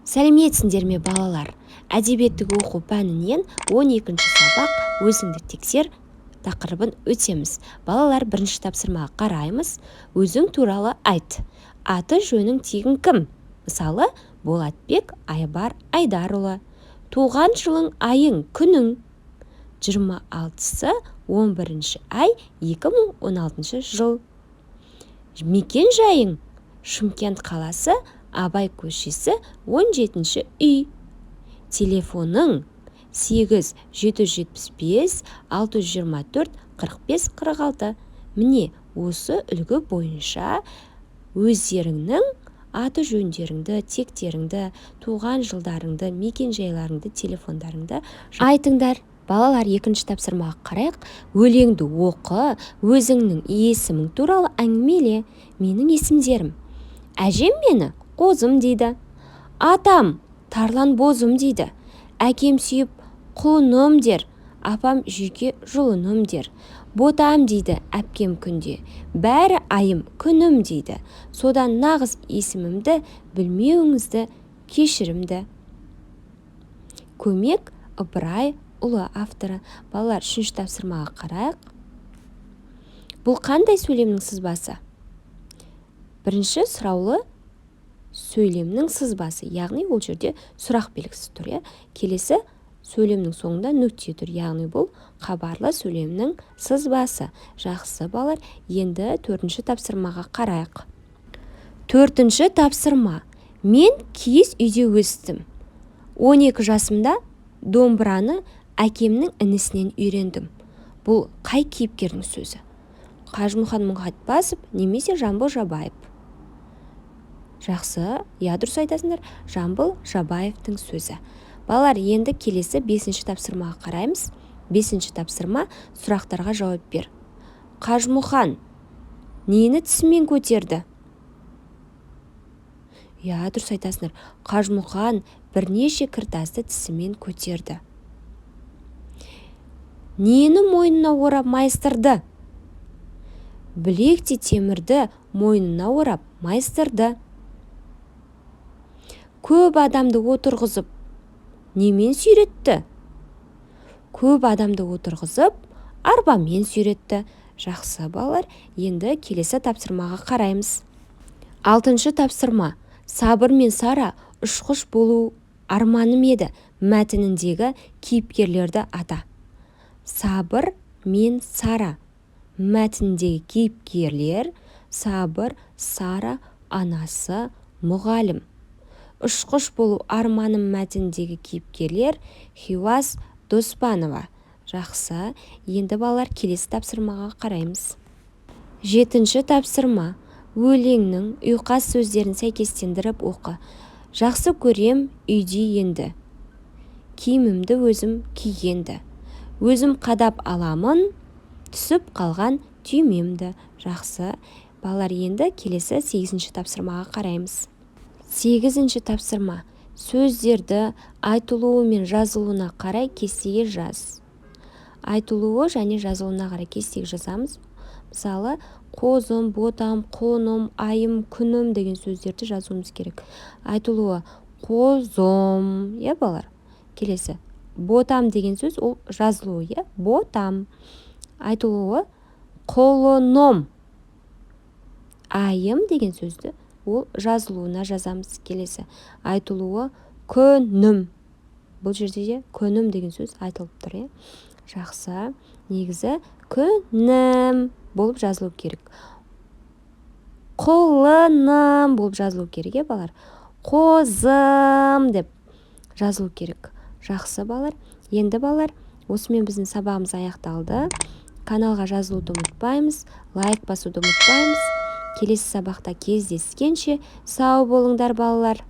Сәлеметсіңдер ме балалар? Әдебиеттік оқу пәнінен 12-ші сабақ өзіңді тексер тақырыбын өтеміз. Балалар, бірінші тапсырмаға қараймыз. Өзің туралы айт. Аты жөнің тегін кім? Мысалы, Болатбек Айбар Айдарұлы. Туған жылың, айың, күнің? 26-сы 11-ші ай 2016 жыл. Мекен жайың? Шымкент қаласы, Абай көшесі, 17-ші үй. Телефоның 8-775-624-45-46. Міне, осы үлгі бойынша өздеріңнің аты жөндеріңді, тектеріңді, туған жылдарыңды, мекен жайларыңды, телефондарыңды айтыңдар. Балалар, екінші тапсырмаға қарайық. Өлеңді оқы, өзіңнің есімің туралы әңгімеле. Менің есімдерім: әжем мені қозым дейді, атам тарлан бозым дейді, әкем сүйіп құлыным дер, апам жүйке жұлыным дер, ботам дейді әпкем күнде, бәрі айым күнім дейді. Содан нағыз есімімді білмеуіңізді кешірімді. Көмек Ыбырай ұлы авторы. Балалар, үшінші тапсырмаға қарайық. Бұл қандай сөйлемнің сызбасы? Бірінші сұраулы сөйлемнің сызбасы, яғни ол жерде сұрақ белгісі тұр. Келесі сөйлемнің соңында нүкте тұр, яғни бұл хабарлы сөйлемнің сызбасы. Жақсы балалар, енді төртінші тапсырмаға қарайық. Төртінші тапсырма. Мен киіз үйде өстім. 12 жасымда домбыраны әкемнің інісінен үйрендім. Бұл қай кейіпкердің сөзі? Қажымұқан Мұхатбасов немесе Жамбыл Жабаев? Жақсы, дұрыс айтасыңдар, Жамбыл Жабаевтың сөзі. Балалар, енді келесі 5-ші тапсырмаға қараймыз. 5-ші тапсырма: сұрақтарға жауап бер. Қажымұқан нені тісімен көтерді? Дұрыс айтасыңдар. Қажымұқан бірнеше кіртасты тісімен көтерді. Нені мойнына орап майыстырды? Білекте темірді мойнына орап майыстырды. Көп адамды отырғызып немен сүйретті? Көп адамды отырғызып арбамен сүйретті. Жақсы балалар, енді келесі тапсырмаға қараймыз. 6-шы тапсырма: Сабыр мен Сара ұшқыш болу арманым еді. Мәтініндегі кейіпкерлерді ата. Сабыр мен Сара. Мәтіндегі кейіпкерлер: Сабыр, Сара, анасы, мұғалім. Ұшқыш болу арманым мәтіндегі кейіпкерлер: Хиуаз Доспанова. Жақсы, енді балалар, келесі тапсырмаға қараймыз. 7-ші тапсырма: өлеңнің ұйқас сөздерін сәйкестендіріп оқы. Жақсы көрем үйде енді, киімімді өзім кигенді, өзім қадап аламын, түсіп қалған түймемді. Жақсы балалар, енді келесі 8-ші тапсырмаға қараймыз. 8-ші тапсырма: сөздерді айтылуы мен жазылуына қарай кестеге жаз. Айтылуы және жазылуына қарай кестеге жазамыз. Мысалы, қозым, ботам, қоным, айым, күнім деген сөздерді жазуымыз керек. Айтылуы: қозым, балалар. Келесі, ботам деген сөз, ол жазылуы, ботам. Айтылуы: құлыным. Айым деген сөзді ол жазылуына жазамыз. Келесі, айтылуы: күнім. Бұл жерде күнім деген сөз айтылып тұр. Жақсы, негізі күнім болып жазылу керек. Құлыным болып жазылу керек, балалар. Қозым деп жазылу керек. Жақсы балалар, енді балалар, осымен біздің сабағымыз аяқталды. Каналға жазылуды ұмытпаймыз, лайк басуды ұмытпаймыз. Келесі сабақта кездескенше сау болыңдар балалар.